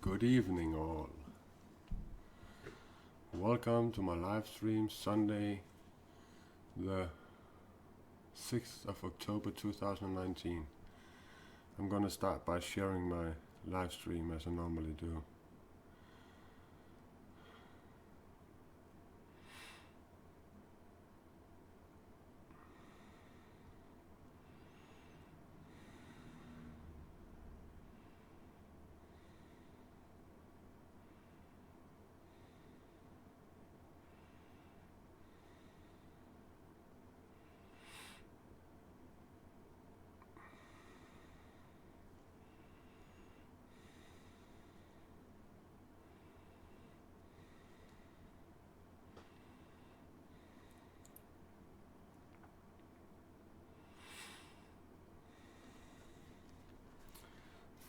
Good evening, all. Welcome to my live stream Sunday, the 6th of October 2019. I'm gonna start by sharing my live stream as I normally do.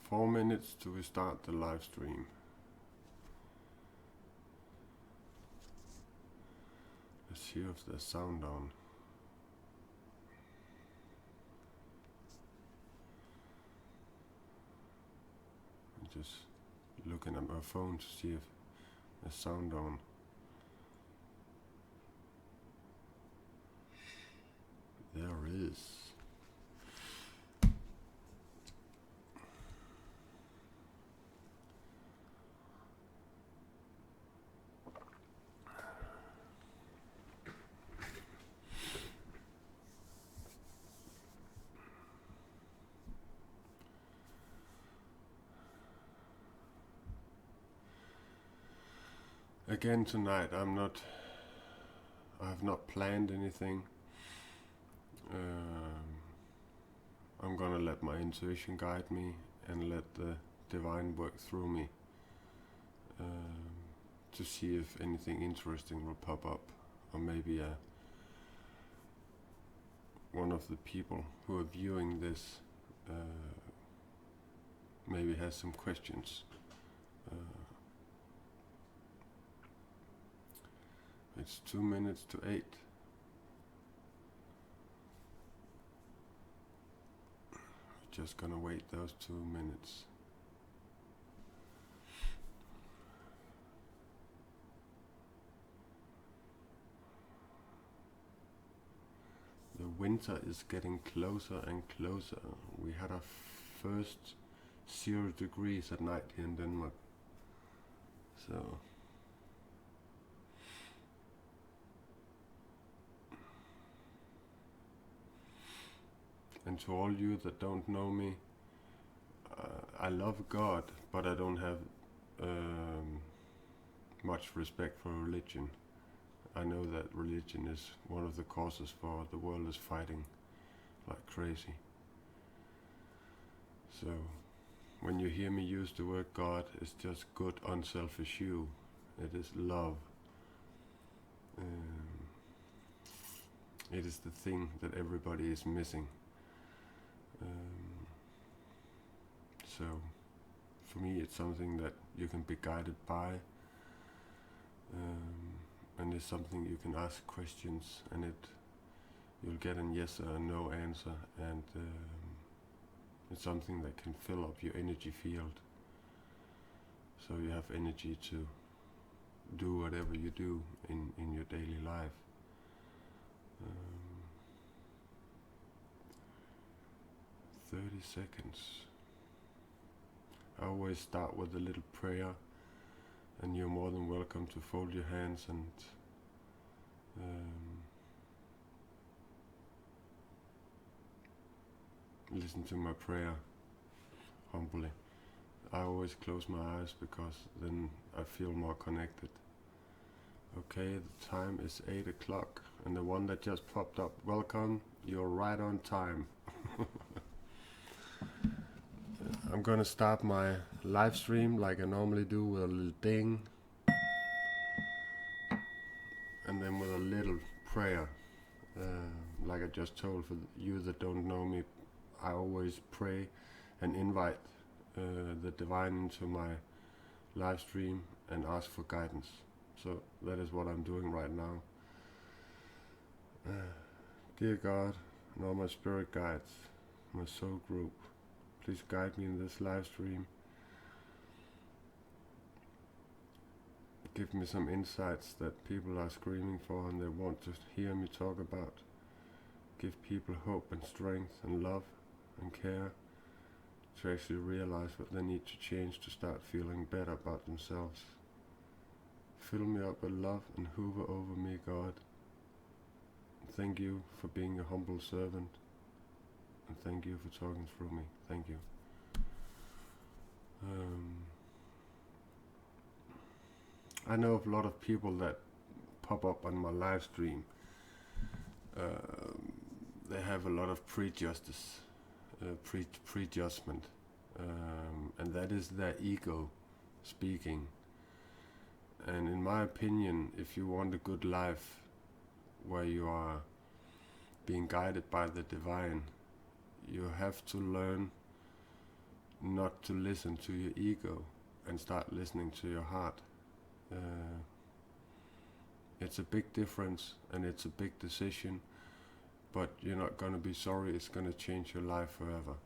Four minutes till we start the live stream. Let's see if there's sound on. I'm just looking at my phone to see if there's sound on. There is. Again tonight, I have not planned anything. I'm gonna let my intuition guide me and let the divine work through me to see if anything interesting will pop up, or maybe one of the people who are viewing this maybe has some questions. It's 2 minutes to 8. Just gonna wait those 2 minutes. The winter is getting closer and closer. We had our first 0 degrees at night here in Denmark. So and to all you that don't know me, I love God, but I don't have much respect for religion. I know that religion is one of the causes for the world is fighting like crazy. So when you hear me use the word God, it's just good, unselfish you. It is love. It is the thing that everybody is missing. So for me, it's something that you can be guided by, and it's something you can ask questions, and you'll get a yes or a no answer, and it's something that can fill up your energy field, so you have energy to do whatever you do in your daily life. 30 seconds. I always start with a little prayer, and you're more than welcome to fold your hands and listen to my prayer humbly. I always close my eyes because then I feel more connected. Okay, the time is 8 o'clock, and the one that just popped up, welcome, you're right on time. I'm gonna start my live stream like I normally do, with a little ding, and then with a little prayer. Like I just told, for you that don't know me, I always pray and invite the divine into my live stream and ask for guidance. So that is what I'm doing right now. Dear God, and all my spirit guides, my soul group, please guide me in this live stream. give me some insights that people are screaming for and they want to hear me talk about. Give people hope and strength and love and care to actually realize what they need to change to start feeling better about themselves. Fill me up with love and hoover over me, God. Thank you for being a humble servant, and thank you for talking through me. Thank you. I know of a lot of people that pop up on my live stream. They have a lot of prejudgment, and that is their ego speaking. And in my opinion, if you want a good life where you are being guided by the divine, you have to learn not to listen to your ego and start listening to your heart. It's a big difference and it's a big decision, but you're not going to be sorry. It's going to change your life forever.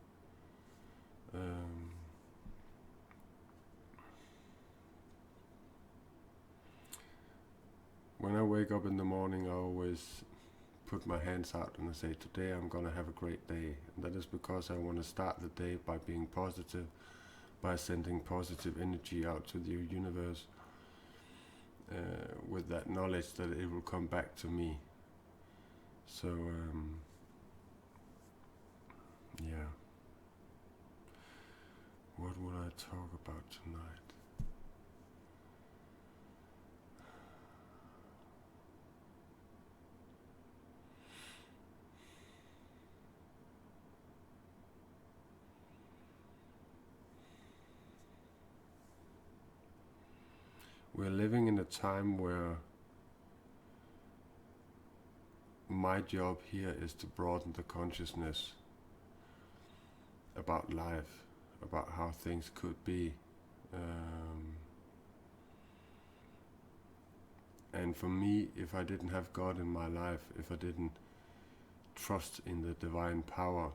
When I wake up in the morning, I always put my hands out and I say, today I'm going to have a great day. And that is because I want to start the day by being positive, by sending positive energy out to the universe, with that knowledge that it will come back to me. So, yeah. What will I talk about tonight? We're living in a time where my job here is to broaden the consciousness about life, about how things could be. And for me, if I didn't have God in my life, if I didn't trust in the divine power,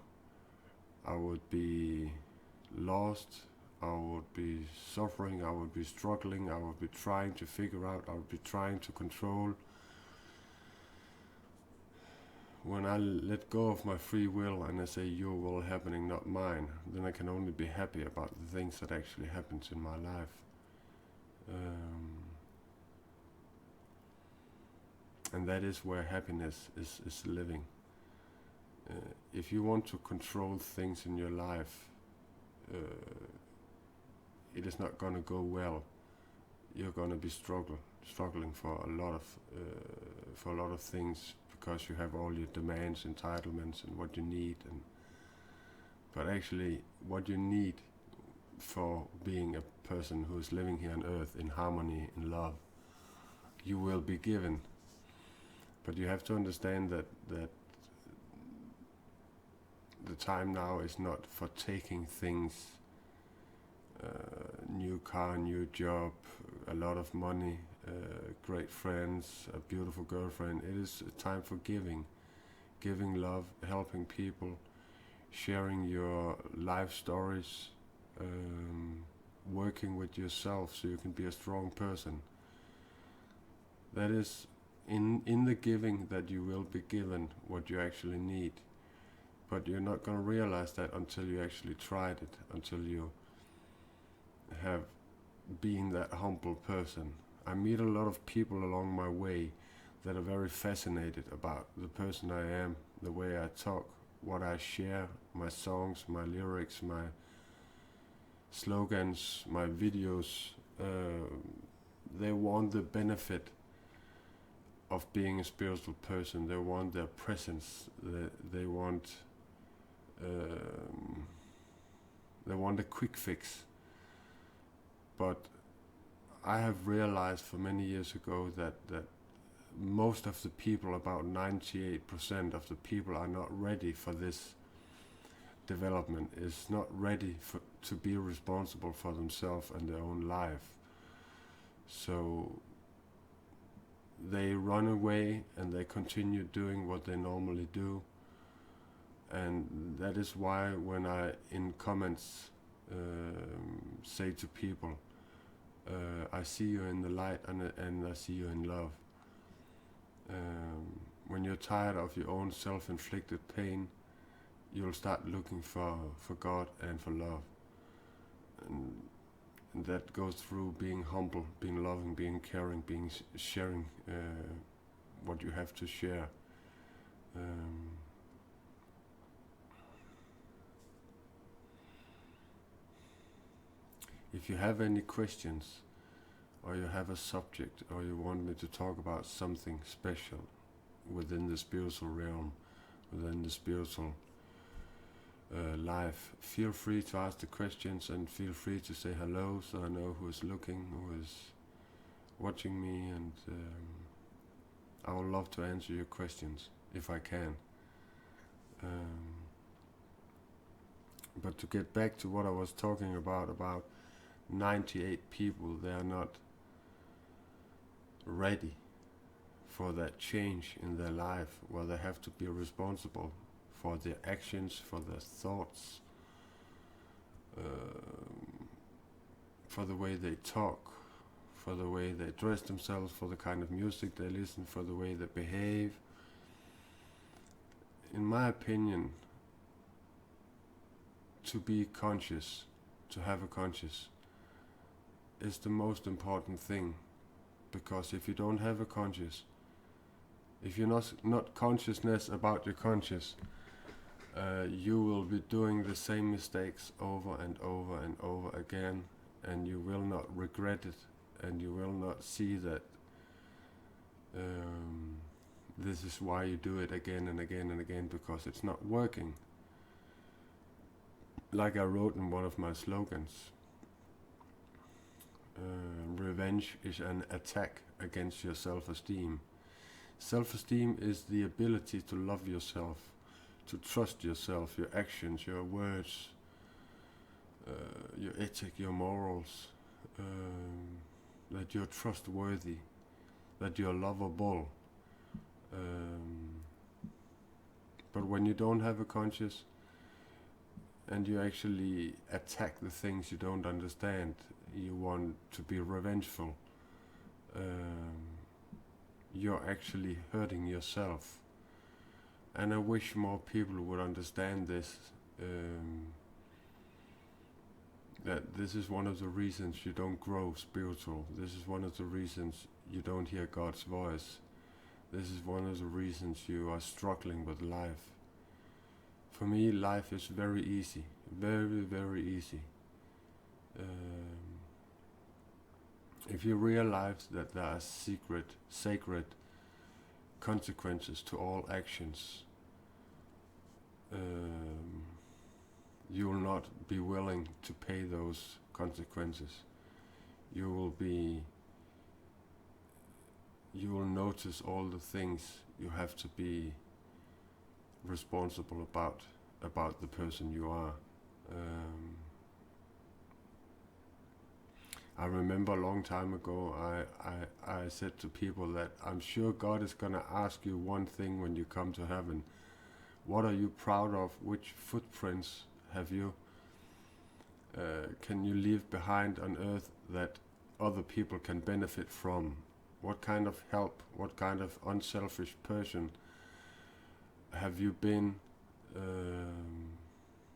I would be lost, I would be suffering, I would be struggling, I would be trying to figure out, I would be trying to control. When I let go of my free will and I say your will happening, not mine, then I can only be happy about the things that actually happens in my life. And that is where happiness is living. If you want to control things in your life, it is not going to go well. You're going to be struggling for a lot of things, because you have all your demands, entitlements, and what you need. But actually, what you need for being a person who is living here on earth in harmony, in love, you will be given. But you have to understand that the time now is not for taking things, new car, new job, a lot of money, great friends, a beautiful girlfriend. It is a time for giving love, helping people, sharing your life stories, working with yourself so you can be a strong person. That is in the giving that you will be given what you actually need. But you're not going to realize that until you actually tried it, until you have been that humble person. I meet a lot of people along my way that are very fascinated about the person I am, the way I talk, what I share, my songs, my lyrics, my slogans, my videos. They want the benefit of being a spiritual person. They want their presence. They want a quick fix. But I have realized for many years ago that most of the people, about 98% of the people, are not ready for this development, is not ready to be responsible for themselves and their own life. So they run away and they continue doing what they normally do. And that is why when I, in comments, say to people, I see you in the light, and I see you in love. When you're tired of your own self-inflicted pain, you'll start looking for God and for love. And that goes through being humble, being loving, being caring, being sharing what you have to share. If you have any questions, or you have a subject, or you want me to talk about something special within the spiritual realm, within the spiritual life, feel free to ask the questions, and feel free to say hello so I know who is looking, who is watching me, and I would love to answer your questions if I can. But to get back to what I was talking about 98 people, they are not ready for that change in their life, where they have to be responsible for their actions, for their thoughts, for the way they talk, for the way they dress themselves, for the kind of music they listen, for the way they behave. In my opinion, to be conscious, to have a conscious, is the most important thing. Because if you don't have a conscious, if you're not consciousness about your conscious, you will be doing the same mistakes over and over and over again, and you will not regret it, and you will not see that this is why you do it again and again and again, because it's not working. Like I wrote in one of my slogans, revenge is an attack against your self-esteem. Self-esteem is the ability to love yourself, to trust yourself, your actions, your words, your ethic, your morals, that you're trustworthy, that you're lovable. But when you don't have a conscious, and you actually attack the things you don't understand, you want to be revengeful, you're actually hurting yourself. And I wish more people would understand this, that this is one of the reasons you don't grow spiritual. This is one of the reasons you don't hear God's voice. This is one of the reasons you are struggling with life. For me, life is very easy, very, very easy. If you realize that there are sacred consequences to all actions, you will not be willing to pay those consequences. You will notice all the things you have to be responsible about the person you are. I remember a long time ago I said to people that I'm sure God is going to ask you one thing when you come to heaven. What are you proud of? Which footprints have you can you leave behind on earth that other people can benefit from? What kind of help, what kind of unselfish person have you been?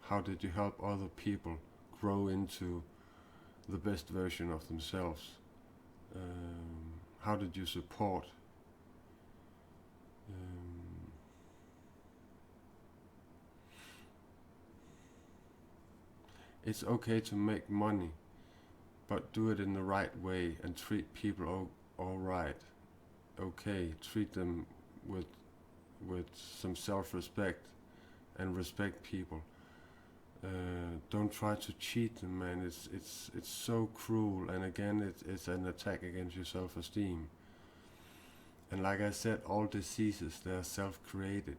How did you help other people grow into the best version of themselves? How did you support? It's okay to make money, but do it in the right way and treat people all right. Okay, treat them with some self-respect and respect people. Don't try to cheat them, man. It's so cruel, and again, it's an attack against your self-esteem. And like I said, all diseases, they are self-created.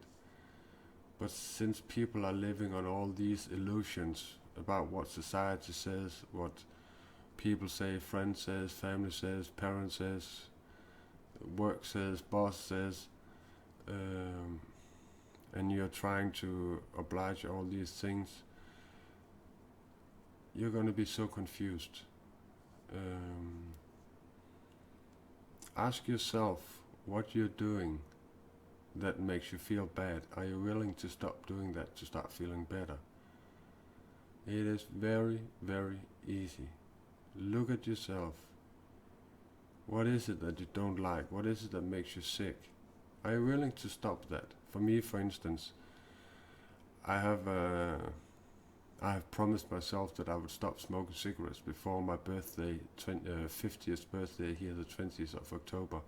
But since people are living on all these illusions about what society says, what people say, friends says, family says, parents says, work says, boss says, and you're trying to oblige all these things, you're going to be so confused. Ask yourself what you're doing that makes you feel bad. Are you willing to stop doing that to start feeling better? It is very, very easy. Look at yourself. What is it that you don't like? What is it that makes you sick? Are you willing to stop that? For me, for instance, I have promised myself that I would stop smoking cigarettes before my birthday, 50th birthday here, the 20th of October.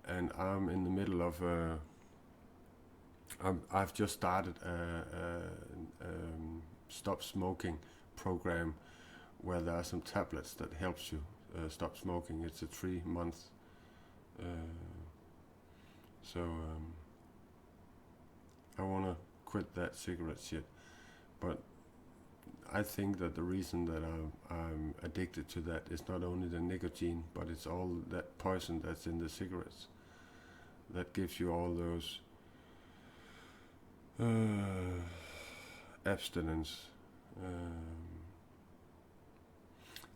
And I'm in the middle of I've just started a stop smoking program where there are some tablets that helps you stop smoking. It's a 3-month. I want to quit that cigarette shit, but I think that the reason that I'm addicted to that is not only the nicotine, but it's all that poison that's in the cigarettes that gives you all those abstinence.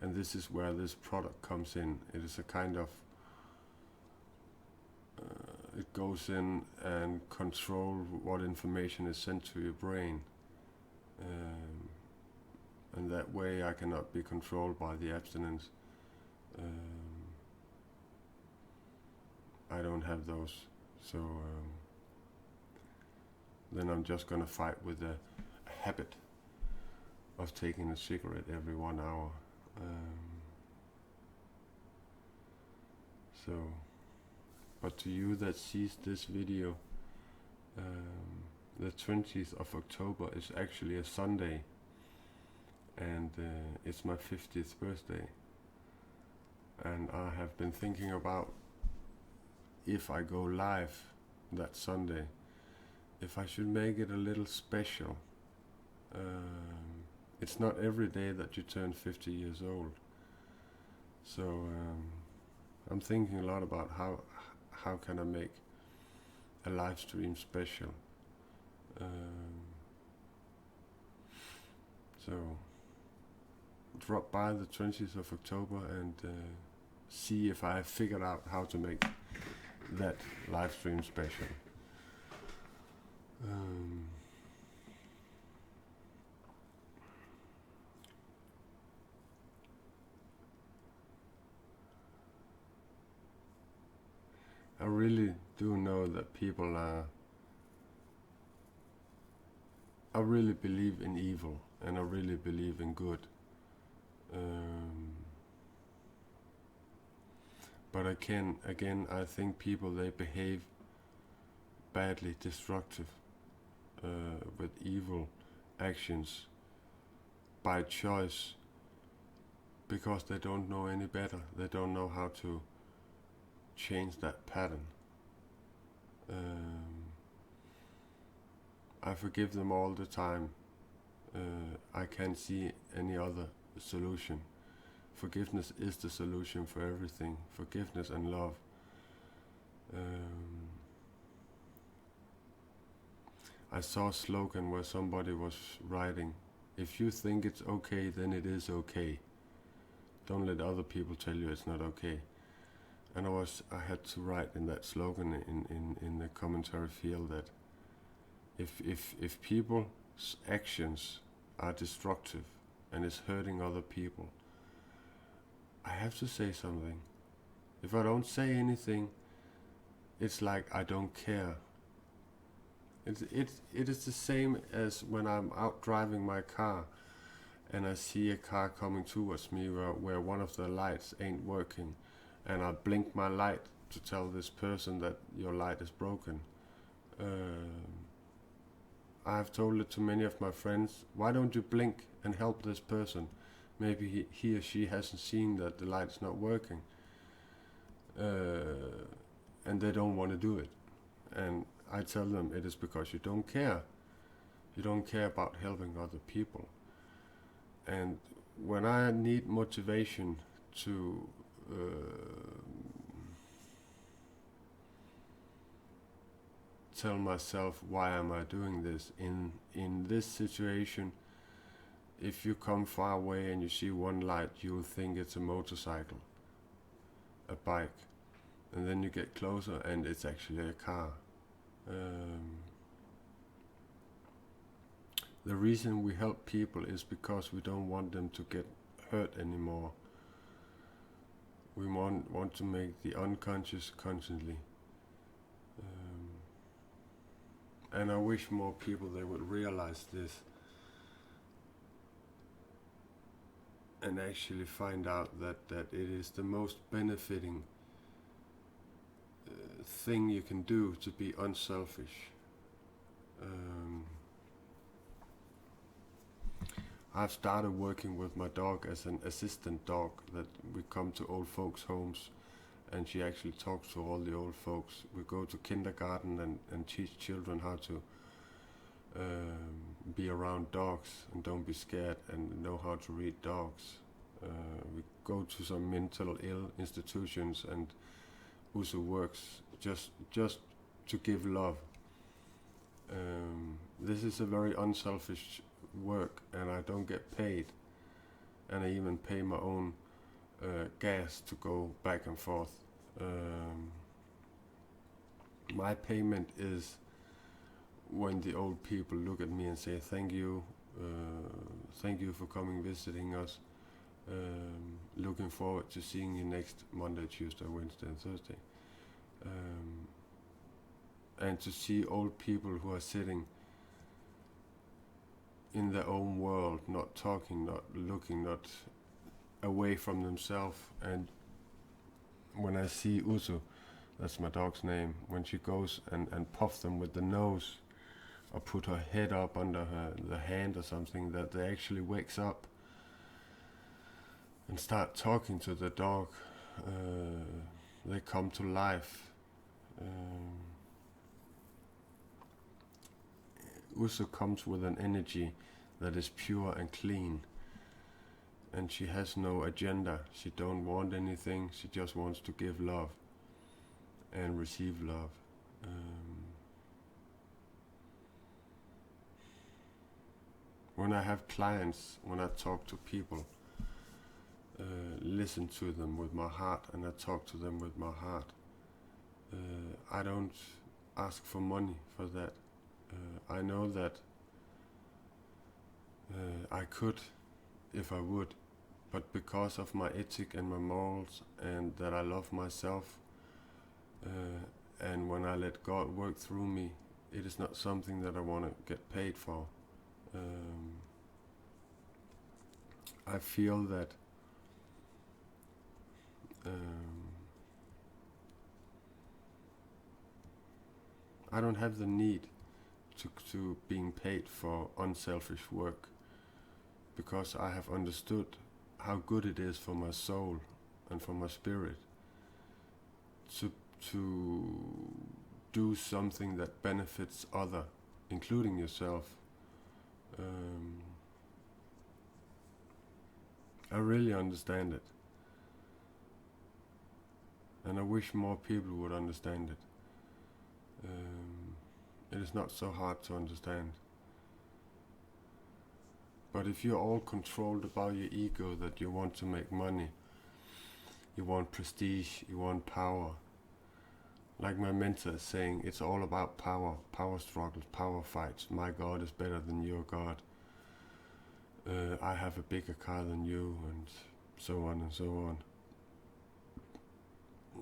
And this is where this product comes in. It is a kind of it goes in and control what information is sent to your brain, and that way I cannot be controlled by the abstinence. I don't have those, so then I'm just gonna fight with a habit of taking a cigarette every 1 hour. But to you that sees this video, the 20th of October is actually a Sunday, and it's my 50th birthday. And I have been thinking about, if I go live that Sunday, if I should make it a little special. It's not every day that you turn 50 years old. So I'm thinking a lot about how can I make a live stream special. So drop by the 20th of October and see if I have figured out how to make that live stream special. I really do know that people I really believe in evil, and I really believe in good. But I think people, they behave badly, destructive, with evil actions by choice, because they don't know any better. They don't know how to change that pattern. I forgive them all the time. I can't see any other solution. Forgiveness is the solution for everything. Forgiveness and love. I saw a slogan where somebody was writing, "If you think it's okay, then it is okay. Don't let other people tell you it's not okay." And I had to write in that slogan in the commentary field that if people's actions are destructive and is hurting other people, I have to say something. If I don't say anything, it's like I don't care. It is the same as when I'm out driving my car and I see a car coming towards me where one of the lights ain't working, and I blink my light to tell this person that your light is broken. I've told it to many of my friends, why don't you blink and help this person? Maybe he or she hasn't seen that the light's not working. And they don't want to do it. And I tell them it is because you don't care. You don't care about helping other people. And when I need motivation to tell myself, why am I doing this? In this situation, if you come far away and you see one light, you'll think it's a motorcycle, a bike. and then you get closer and it's actually a car. The reason we help people is because we don't want them to get hurt anymore. We want to make the unconscious consciously. And I wish more people, they would realize this and actually find out that it is the most benefiting thing you can do to be unselfish. I've started working with my dog as an assistant dog, that we come to old folks' homes and she actually talks to all the old folks. We go to kindergarten and teach children how to be around dogs and don't be scared and know how to read dogs. We go to some mental ill institutions and also works just to give love. This is a very unselfish work, and I don't get paid, and I even pay my own gas to go back and forth. My payment is when the old people look at me and say thank you for coming visiting us, looking forward to seeing you next Monday, Tuesday, Wednesday and Thursday. And to see old people who are sitting in their own world, not talking, not looking, not away from themselves. And when I see Usu, that's my dog's name, when she goes and puffs them with the nose or put her head up under the hand or something, that they actually wakes up and start talking to the dog. They come to life. Usu comes with an energy that is pure and clean, and she has no agenda. She don't want anything. She just wants to give love and receive love. When I have clients, when I talk to people, listen to them with my heart, and I talk to them with my heart. I don't ask for money for that. I know that I could if I would, but because of my ethic and my morals, and that I love myself, and when I let God work through me, it is not something that I want to get paid for. I feel that I don't have the need to being paid for unselfish work, because I have understood how good it is for my soul and for my spirit to do something that benefits other, including yourself. I really understand it, and I wish more people would understand it. It is not so hard to understand. But if you're all controlled about your ego, that you want to make money, you want prestige, you want power, like my mentor is saying, it's all about power, power struggles, power fights. My God is better than your God. I have a bigger car than you, and so on and so on.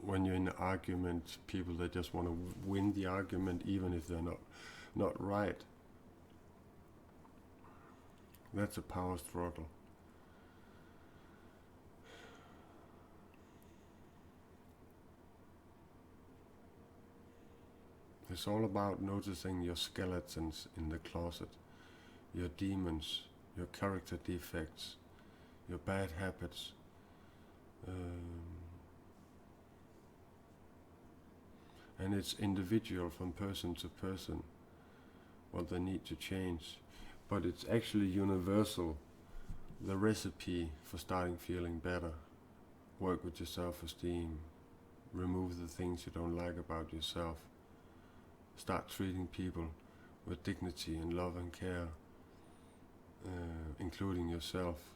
When you're in an argument, people, they just want to win the argument even if they're not right. That's a power struggle. It's all about noticing your skeletons in the closet, your demons, your character defects, your bad habits. And it's individual from person to person what they need to change, but it's actually universal. The recipe for starting feeling better: work with your self-esteem, remove the things you don't like about yourself, start treating people with dignity and love and care, including yourself.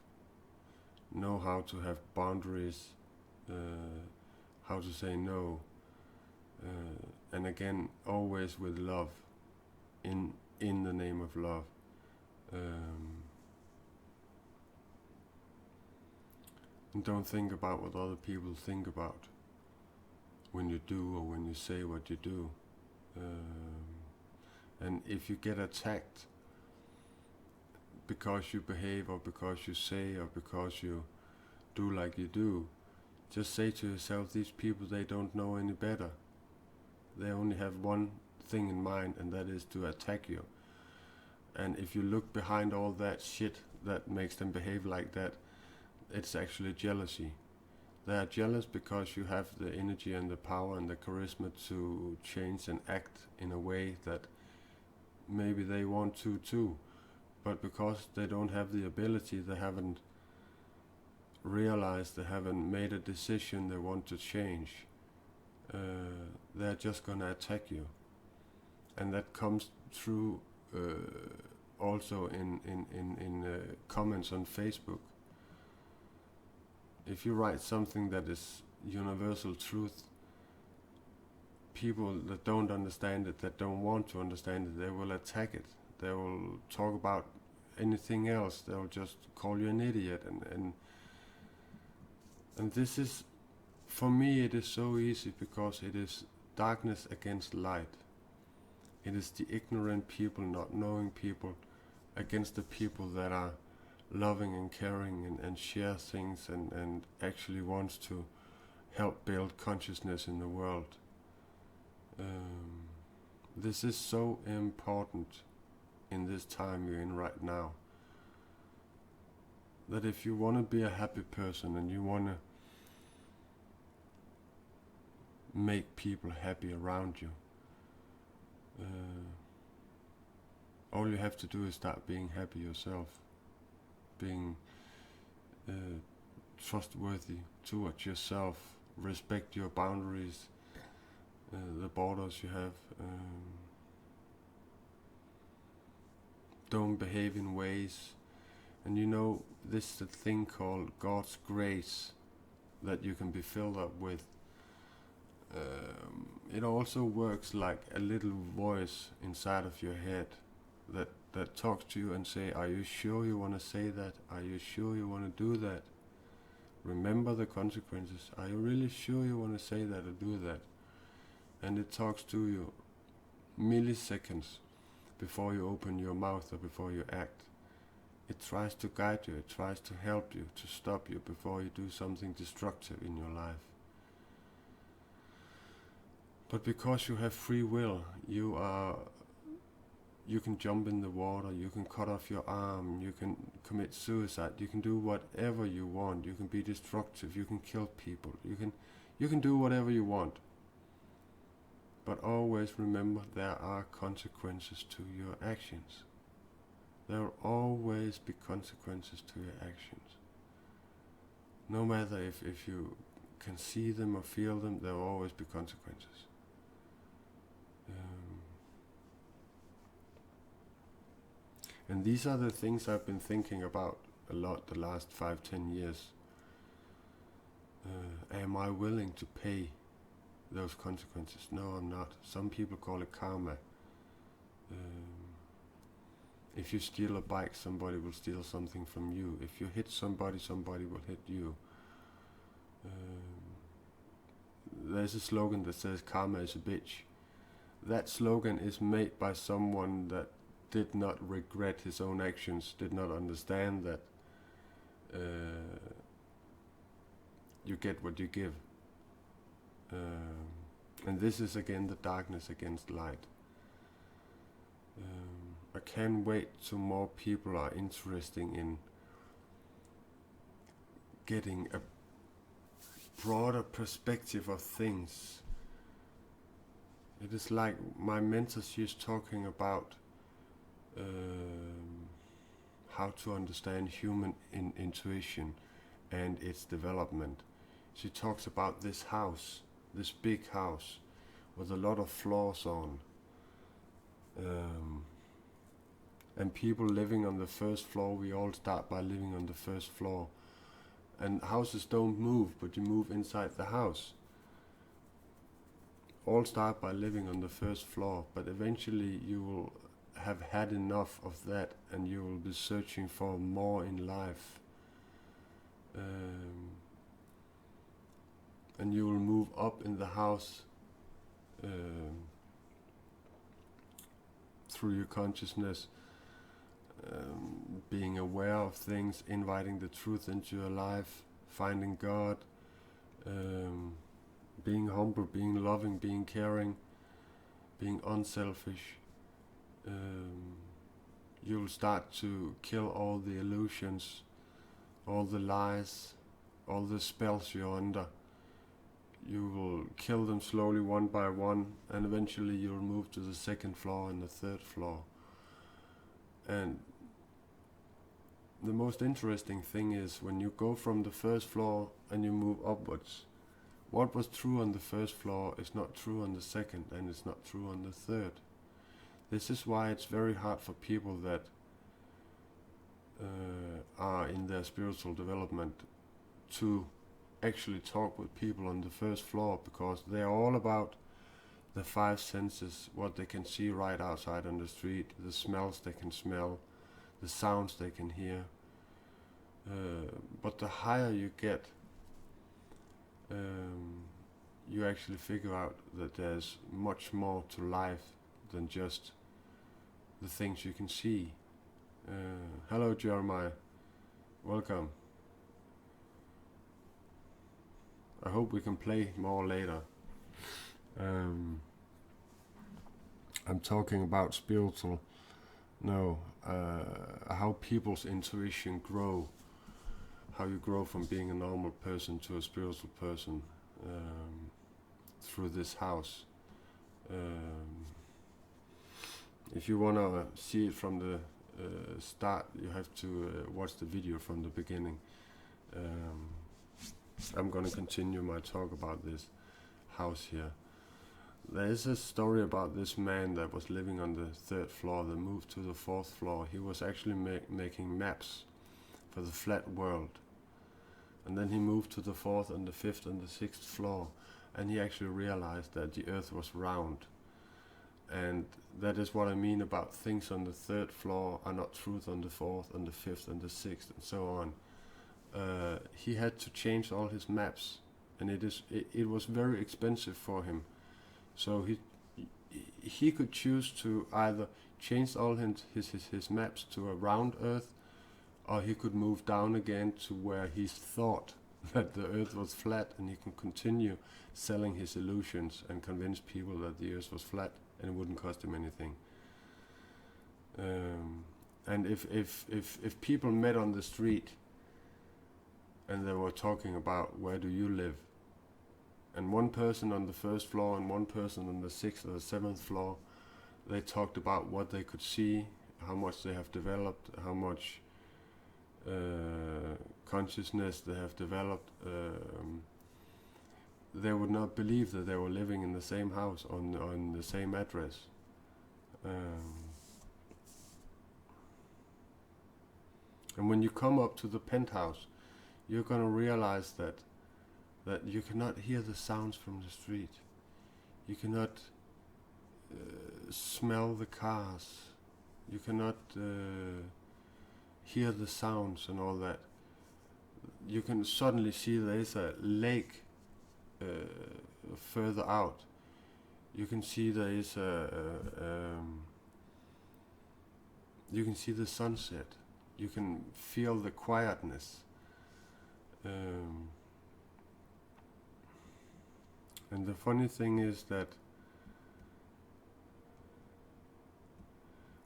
Know how to have boundaries, how to say no, And again, always with love, in the name of love. And don't think about what other people think about when you do or when you say what you do. And if you get attacked because you behave or because you say or because you do like you do, just say to yourself, these people, they don't know any better. They only have one thing in mind, and that is to attack you. And if you look behind all that shit that makes them behave like that, it's actually jealousy. They are jealous because you have the energy and the power and the charisma to change and act in a way that maybe they want to too. But because they don't have the ability, they haven't realized, they haven't made a decision they want to change, they're just gonna attack you. And that comes through also in comments on Facebook. If you write something that is universal truth, people that don't understand it, that don't want to understand it, they will attack it. They will talk about anything else. They'll just call you an idiot. And this is, for me, it is so easy because it is darkness against light. It is the ignorant people, not knowing people, against the people that are loving and caring and share things and actually wants to help build consciousness in the world. This is so important in this time you're in right now, that if you want to be a happy person and you want to make people happy around you, all you have to do is start being happy yourself, being trustworthy towards yourself, respect your boundaries, the borders you have, don't behave in ways, and you know, this is the thing called God's grace that you can be filled up with. It also works like a little voice inside of your head that talks to you and say, are you sure you want to say that? Are you sure you want to do that? Remember the consequences. Are you really sure you want to say that or do that? And it talks to you milliseconds before you open your mouth or before you act. It tries to guide you, it tries to help you, to stop you before you do something destructive in your life. But because you have free will, you can jump in the water, you can cut off your arm, you can commit suicide, you can do whatever you want, you can be destructive, you can kill people, you can do whatever you want. But always remember, there are consequences to your actions. There will always be consequences to your actions. No matter if you can see them or feel them, there will always be consequences. And these are the things I've been thinking about a lot the last 5-10 years. Am I willing to pay those consequences? No, I'm not. Some people call it karma. If you steal a bike, somebody will steal something from you. If you hit somebody, somebody will hit you. There's a slogan that says karma is a bitch. That slogan is made by someone that did not regret his own actions, did not understand that you get what you give. And this is again the darkness against light. I can't wait till more people are interested in getting a broader perspective of things. It is like my mentor, she's talking about how to understand human intuition and its development. She talks about this house, this big house with a lot of floors on, and people living on the first floor. We all start by living on the first floor, and houses don't move, but you move inside the house. all start by living on the first floor, but eventually you will have had enough of that, and you will be searching for more in life. And you will move up in the house through your consciousness, being aware of things, inviting the truth into your life, finding God, being humble, being loving, being caring, being unselfish. You'll start to kill all the illusions, all the lies, all the spells you're under. You will kill them slowly one by one, and eventually you'll move to the second floor and the third floor. And the most interesting thing is when you go from the first floor and you move upwards, what was true on the first floor is not true on the second, and it's not true on the third. This is why it's very hard for people that are in their spiritual development to actually talk with people on the first floor, because they're all about the five senses, what they can see right outside on the street, the smells they can smell, the sounds they can hear. But the higher you get, you actually figure out that there's much more to life than just the things you can see. Hello Jeremiah, welcome. I hope we can play more later. I'm talking about spiritual, how people's intuition grow, how you grow from being a normal person to a spiritual person through this house. If you want to see it from the start, you have to watch the video from the beginning. I'm going to continue my talk about this house here. There is a story about this man that was living on the third floor that moved to the fourth floor. He was actually making maps for the flat world. And then he moved to the fourth and the fifth and the sixth floor, and he actually realized that the earth was round. And that is what I mean about things on the third floor are not truth on the fourth and the fifth and the sixth and so on. He had to change all his maps, and it was very expensive for him. So he could choose to either change all his maps to a round earth, or he could move down again to where he thought that the earth was flat, and he could continue selling his illusions and convince people that the earth was flat and it wouldn't cost him anything. And if people met on the street and they were talking about where do you live, and one person on the first floor and one person on the sixth or the seventh floor, they talked about what they could see, how much they have developed, how much consciousness they have developed, they would not believe that they were living in the same house on the same address. And when you come up to the penthouse, you're going to realize that you cannot hear the sounds from the street. You cannot smell the cars. You cannot hear the sounds and all that. You can suddenly see there is a lake further out. You can see there is you can see the sunset. You can feel the quietness. And the funny thing is that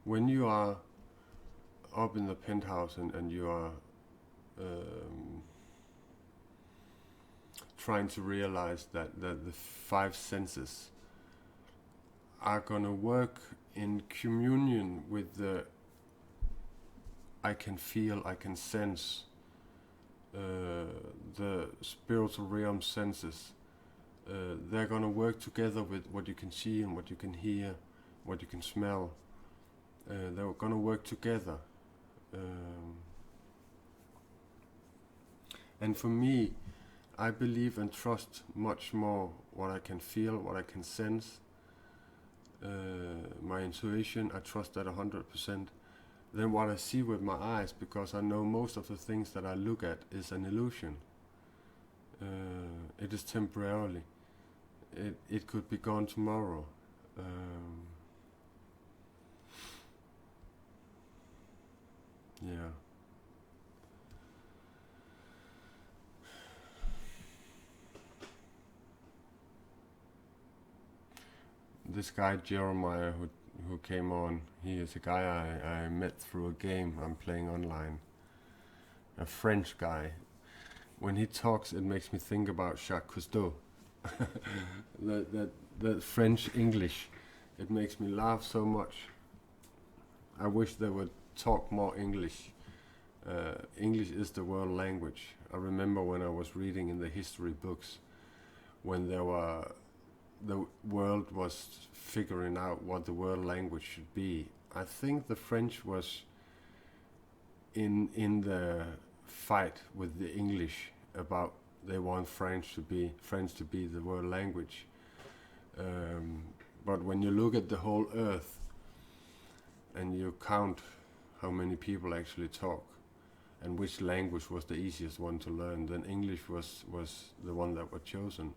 when you are up in the penthouse and you are trying to realize that the five senses are going to work in communion with the I can feel, I can sense, the spiritual realm senses. They're going to work together with what you can see and what you can hear, what you can smell. They're going to work together. And for me, I believe and trust much more what I can feel, what I can sense, my intuition, I trust that 100%. Then what I see with my eyes, because I know most of the things that I look at is an illusion. It is temporarily. It could be gone tomorrow. Yeah. This guy Jeremiah who came on, he is a guy I met through a game I'm playing online. A French guy. When he talks, it makes me think about Jacques Cousteau. that French English, it makes me laugh so much. I wish they would talk more English. English is the world language. I remember when I was reading in the history books, when the world was figuring out what the world language should be. I think the French was in the fight with the English about they want French to be the world language. But when you look at the whole earth and you count how many people actually talk and which language was the easiest one to learn, then English was the one that was chosen.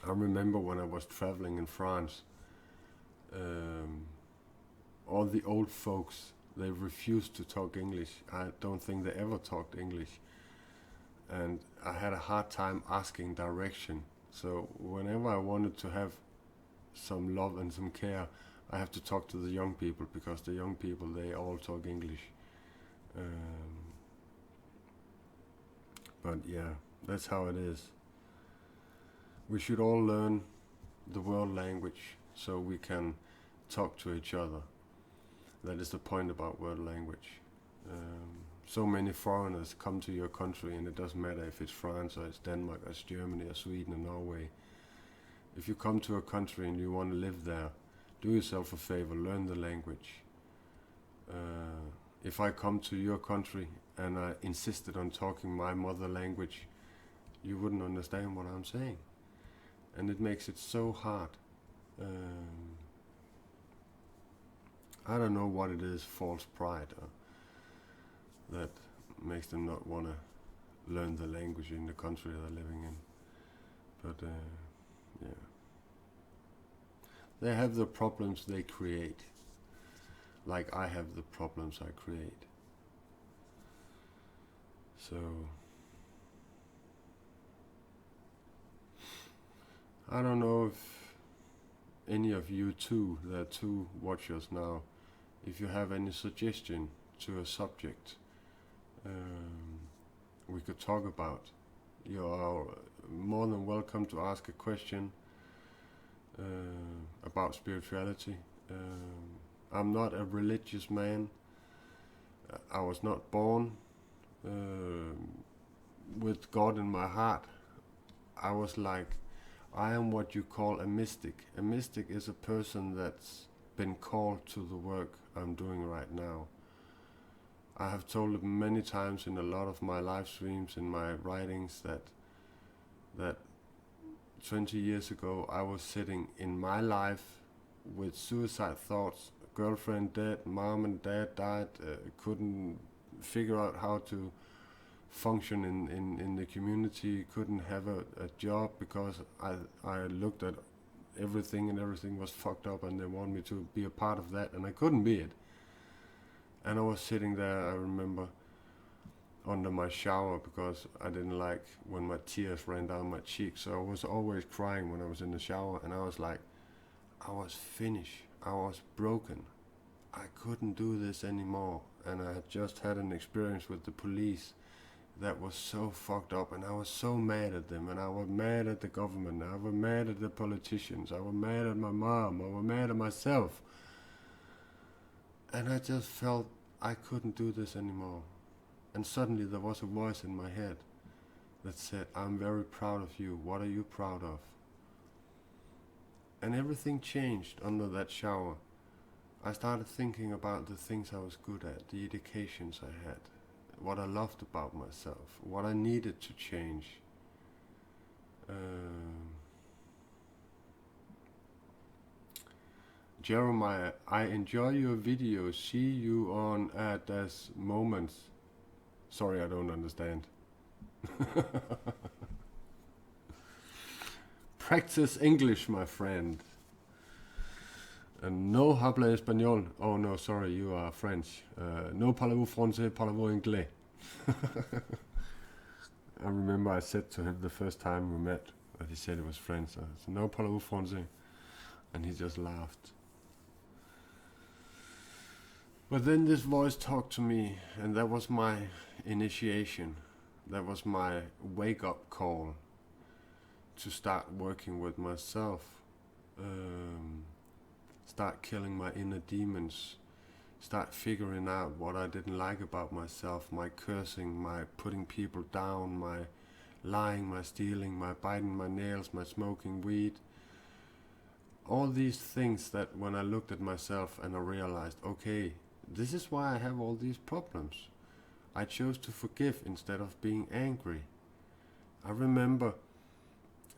I remember when I was traveling in France, all the old folks, they refused to talk English. I don't think they ever talked English. And I had a hard time asking direction. So whenever I wanted to have some love and some care, I have to talk to the young people, because the young people, they all talk English. But yeah, that's how it is. We should all learn the world language so we can talk to each other. That is the point about world language. So many foreigners come to your country, and it doesn't matter if it's France or it's Denmark or it's Germany or Sweden or Norway. If you come to a country and you want to live there, do yourself a favor, learn the language. If I come to your country and I insisted on talking my mother language, you wouldn't understand what I'm saying. And it makes it so hard. I don't know what it is, false pride, that makes them not want to learn the language in the country they're living in. But yeah, they have the problems they create, like I have the problems I create. So I don't know if any of you two, there are two watchers now, if you have any suggestion to a subject we could talk about, you are more than welcome to ask a question about spirituality. I'm not a religious man. I was not born with God in my heart. I was like, I am what you call a mystic. A mystic is a person that's been called to the work I'm doing right now. I have told it many times in a lot of my live streams, in my writings, that 20 years ago I was sitting in my life with suicide thoughts. Girlfriend dead, mom and dad died, couldn't figure out how to function in the community, couldn't have a job because I looked at everything and everything was fucked up, and they wanted me to be a part of that, and I couldn't be it. And I was sitting there, I remember, under my shower, because I didn't like when my tears ran down my cheeks, so I was always crying when I was in the shower, and I was like, I was finished, I was broken, I couldn't do this anymore. And I had just had an experience with the police that was so fucked up, and I was so mad at them, and I was mad at the government, I was mad at the politicians, I was mad at my mom, I was mad at myself. And I just felt I couldn't do this anymore. And suddenly there was a voice in my head that said, I'm very proud of you, what are you proud of? And everything changed under that shower. I started thinking about the things I was good at, the educations I had, what I loved about myself, what I needed to change. Jeremiah, I enjoy your videos. See you on at as moments. Sorry, I don't understand. Practice English, my friend. No habla español. Oh no, sorry, you are French. No parlez-vous français, parlez-vous anglais. I remember I said to him the first time we met that he said it was French. I said, no parlez-vous français. And he just laughed. But then this voice talked to me, and that was my initiation. That was my wake-up call to start working with myself. Start killing my inner demons. Start figuring out what I didn't like about myself. My cursing, my putting people down, my lying, my stealing, my biting my nails, my smoking weed. All these things that when I looked at myself and I realized, okay, this is why I have all these problems. I chose to forgive instead of being angry. I remember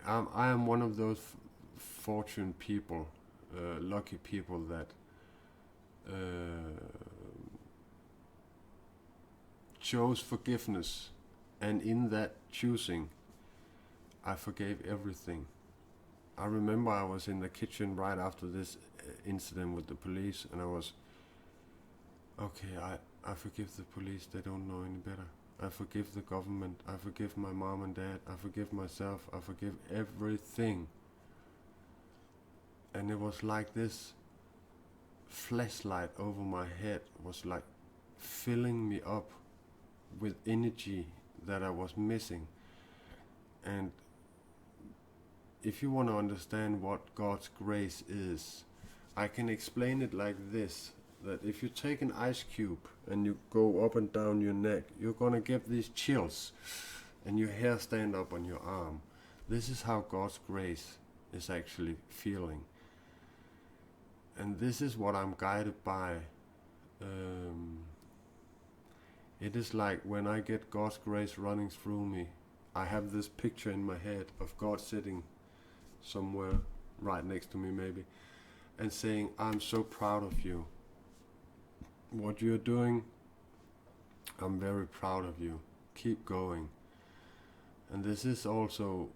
I am one of those fortunate people, lucky people that chose forgiveness, and in that choosing I forgave everything. I remember I was in the kitchen right after this incident with the police, and I was okay, I forgive the police, they don't know any better. I forgive the government, I forgive my mom and dad, I forgive myself, I forgive everything. And it was like this flashlight over my head was like filling me up with energy that I was missing. And if you want to understand what God's grace is, I can explain it like this, that if you take an ice cube and you go up and down your neck, you're going to get these chills and your hair stand up on your arm. This is how God's grace is actually feeling. And this is what I'm guided by. It is like when I get God's grace running through me, I have this picture in my head of God sitting somewhere right next to me maybe, and saying, I'm so proud of you. What you're doing, I'm very proud of you. Keep going. And this is also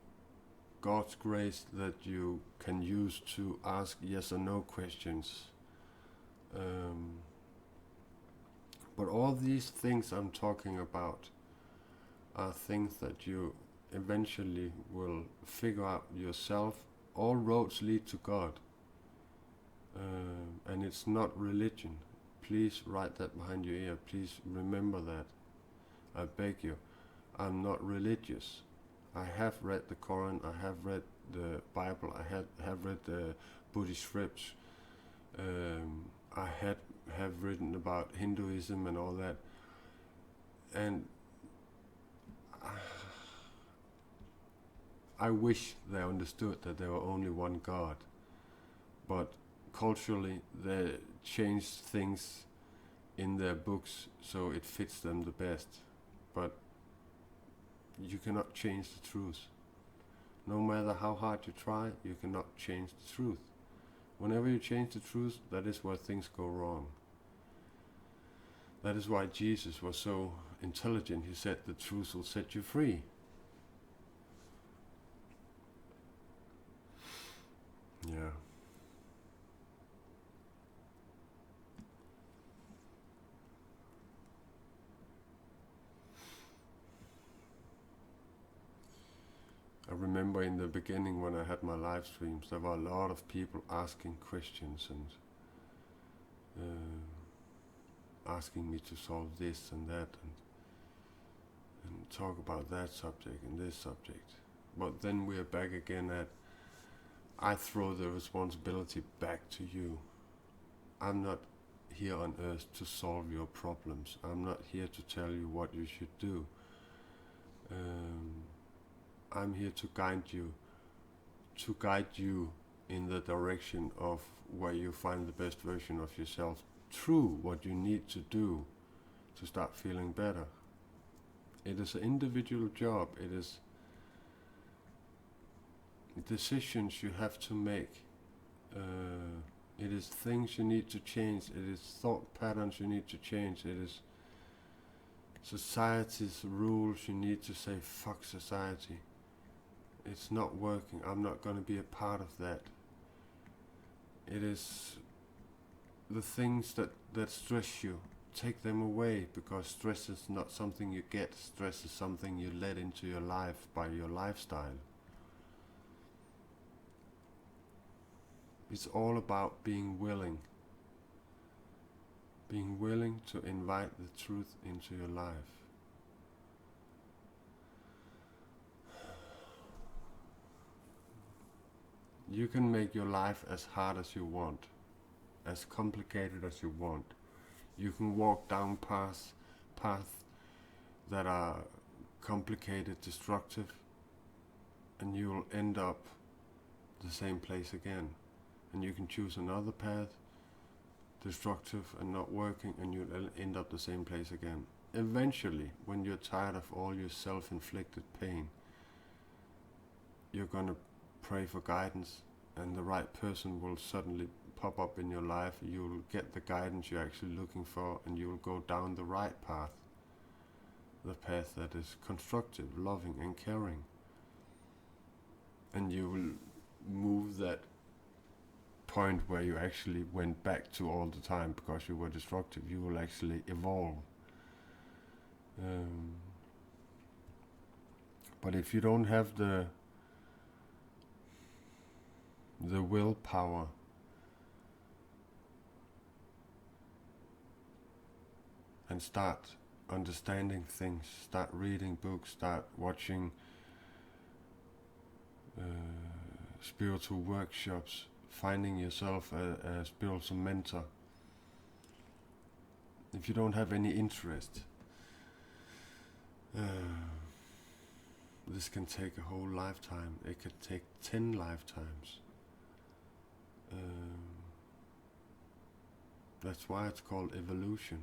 God's grace that you can use to ask yes or no questions. But all these things I'm talking about are things that you eventually will figure out yourself. All roads lead to God. And it's not religion. Please write that behind your ear. Please remember that. I beg you. I'm not religious. I have read the Quran. I have read the Bible. I have read the Buddhist scripts. I have written about Hinduism and all that. And I wish they understood that there were only one God. But culturally, they changed things in their books so it fits them the best. But you cannot change the truth. No matter how hard you try, you cannot change the truth. Whenever you change the truth, that is where things go wrong. That is why Jesus was so intelligent. He said the truth will set you free. Yeah. I remember in the beginning when I had my live streams, there were a lot of people asking questions and asking me to solve this and that and talk about that subject and this subject. But then we are back again at, I throw the responsibility back to you. I'm not here on earth to solve your problems. I'm not here to tell you what you should do. I'm here to guide you in the direction of where you find the best version of yourself through what you need to do to start feeling better. It is an individual job. It is decisions you have to make. It is things you need to change. It is thought patterns you need to change. It is society's rules you need to say, fuck society. It's not working. I'm not going to be a part of that. It is the things that stress you. Take them away, because stress is not something you get. Stress is something you let into your life by your lifestyle. It's all about being willing. Being willing to invite the truth into your life. You can make your life as hard as you want, as complicated as you want. You can walk down paths that are complicated, destructive, and you'll end up the same place again. And you can choose another path, destructive and not working, and you'll end up the same place again. Eventually, when you're tired of all your self-inflicted pain, you're gonna pray for guidance, and the right person will suddenly pop up in your life. You'll get the guidance you're actually looking for, and you'll go down the right path, the path that is constructive, loving and caring. And you will move that point where you actually went back to all the time because you were destructive. You will actually evolve. But if you don't have the willpower and start understanding things, start reading books, start watching spiritual workshops, finding yourself a spiritual mentor. If you don't have any interest, this can take a whole lifetime. It could take 10 lifetimes. That's why it's called evolution.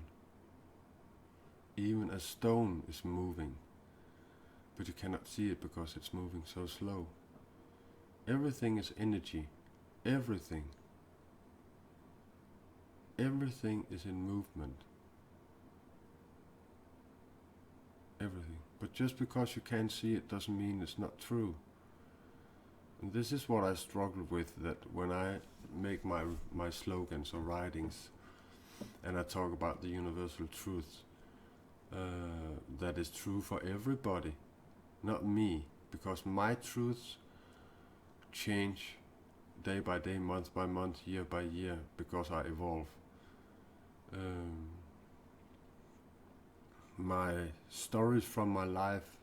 Even a stone is moving, but you cannot see it because it's moving so slow. Everything is energy. Everything. Everything is in movement. Everything. But just because you can't see it doesn't mean it's not true. And this is what I struggle with, that when I make my slogans or writings and I talk about the universal truth, that is true for everybody, not me, because my truths change day by day, month by month, year by year, because I evolve. My stories from my life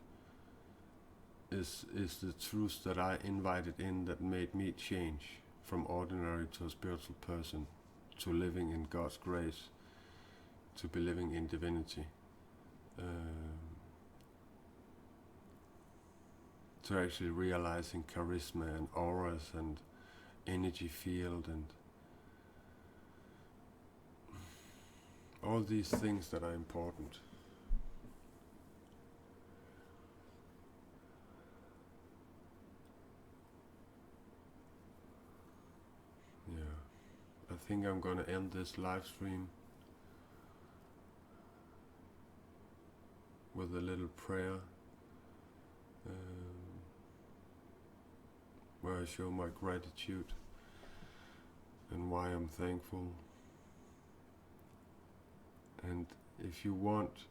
is the truths that I invited in that made me change from ordinary to a spiritual person, to living in God's grace, to be living in divinity, to actually realizing charisma and auras and energy field and all these things that are important. Yeah, I think I'm gonna end this live stream with a little prayer, where I show my gratitude and why I'm thankful. And if you want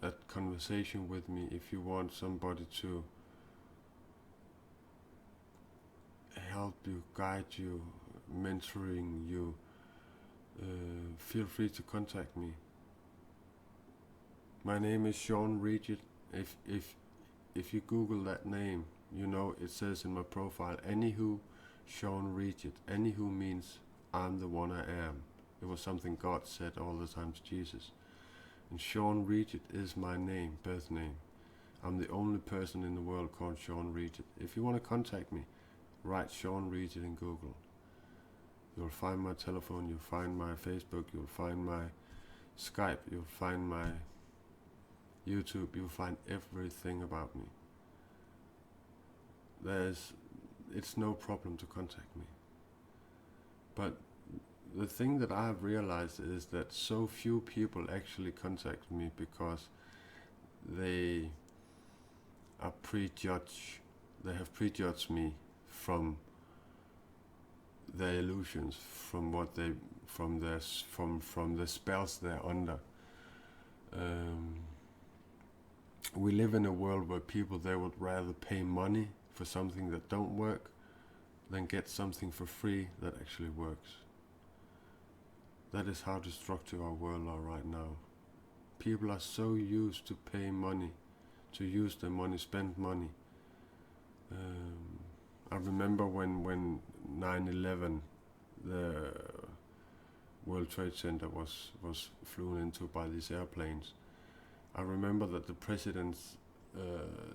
a conversation with me, if you want somebody to help you, guide you, mentoring you, feel free to contact me. My name is Sean Riget. If you Google that name, you know it says in my profile, Anywho Sean Riget. Anywho means I'm the one I am. It was something God said all the time to Jesus. And Sean Riget is my name, birth name. I'm the only person in the world called Sean Riget. If you want to contact me, write Sean Riget in Google. You'll find my telephone, you'll find my Facebook, you'll find my Skype, you'll find my YouTube, you'll find everything about me. it's no problem to contact me. But the thing that I have realized is that so few people actually contact me because they are they have prejudged me from their illusions, from what they, from the spells they're under. We live in a world where people, they would rather pay money for something that don't work than get something for free that actually works. That is how destructive our world are right now. People are so used to pay money, to use their money, spend money. I remember when 9/11, the World Trade Center was flown into by these airplanes. I remember that the president's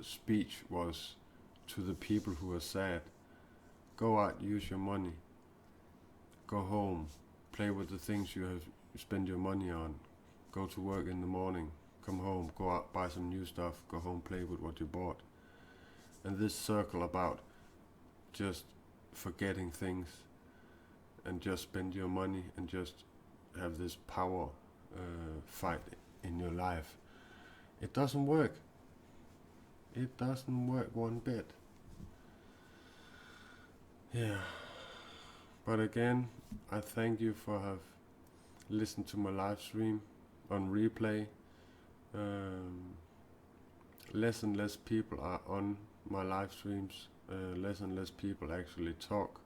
speech was to the people who were sad: go out, use your money, go home, play with the things you have spent your money on, go to work in the morning, come home, go out, buy some new stuff, go home, play with what you bought. And this circle about just forgetting things and just spend your money and just have this power fight in your life, it doesn't work. It doesn't work one bit. Yeah. But again, I thank you for have listened to my live stream on replay. Less and less people are on my live streams. Less and less people actually talk,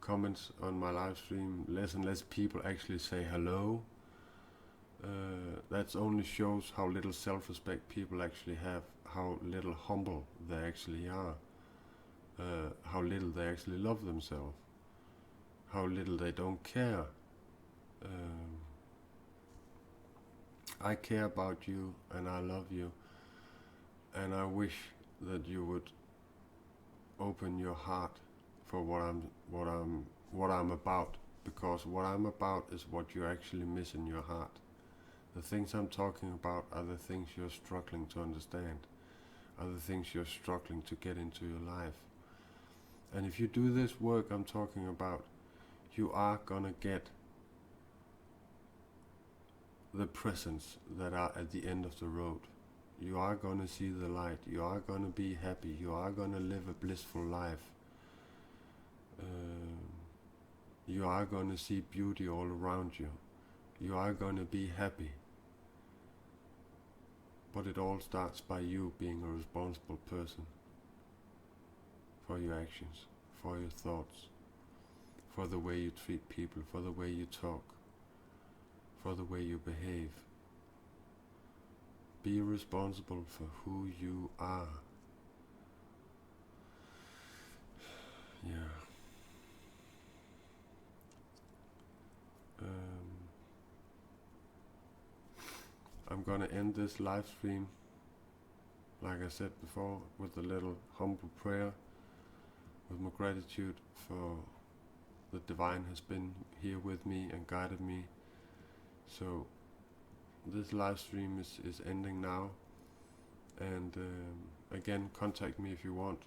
comments on my live stream. Less and less people actually say hello. That only shows how little self-respect people actually have, how little humble they actually are, how little they actually love themselves, how little they don't care. I care about you and I love you, and I wish that you would open your heart for what I'm about, because what I'm about is what you actually miss in your heart. The things I'm talking about are the things you're struggling to understand, are the things you're struggling to get into your life. And if you do this work I'm talking about, you are gonna get the presents that are at the end of the road. You are gonna see the light, you are gonna be happy, you are gonna live a blissful life. You are gonna see beauty all around you. You are gonna be happy. But it all starts by you being a responsible person for your actions, for your thoughts, for the way you treat people, for the way you talk, for the way you behave. Be responsible for who you are. Yeah. I'm gonna end this live stream, like I said before, with a little humble prayer, with my gratitude for the divine has been here with me and guided me. So this live stream is ending now, and again, contact me if you want.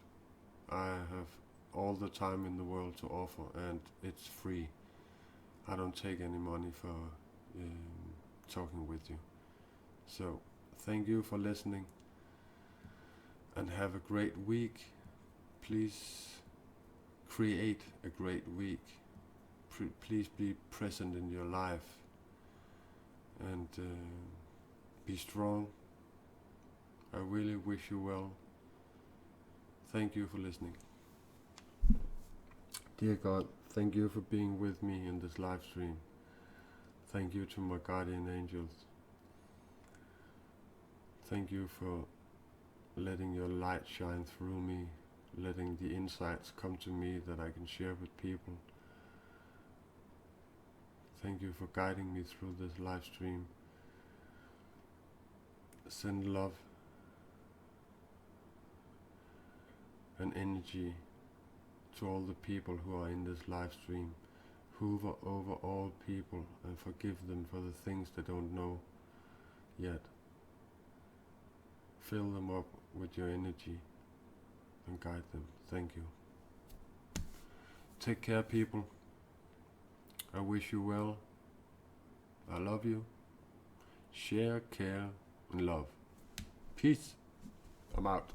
I have all the time in the world to offer, and it's free. I don't take any money for talking with you. So thank you for listening, and have a great week. Please create a great week. Please be present in your life, and be strong. I really wish you well. Thank you for listening. Dear God, thank you for being with me in this live stream. Thank you to my guardian angels. Thank you for letting your light shine through me, letting the insights come to me that I can share with people. Thank you for guiding me through this live stream. Send love and energy to all the people who are in this live stream. Hover over all people and forgive them for the things they don't know yet. Fill them up with your energy. and guide them. Thank you. Take care, people. I wish you well. I love you. Share, care, and love. Peace. I'm out.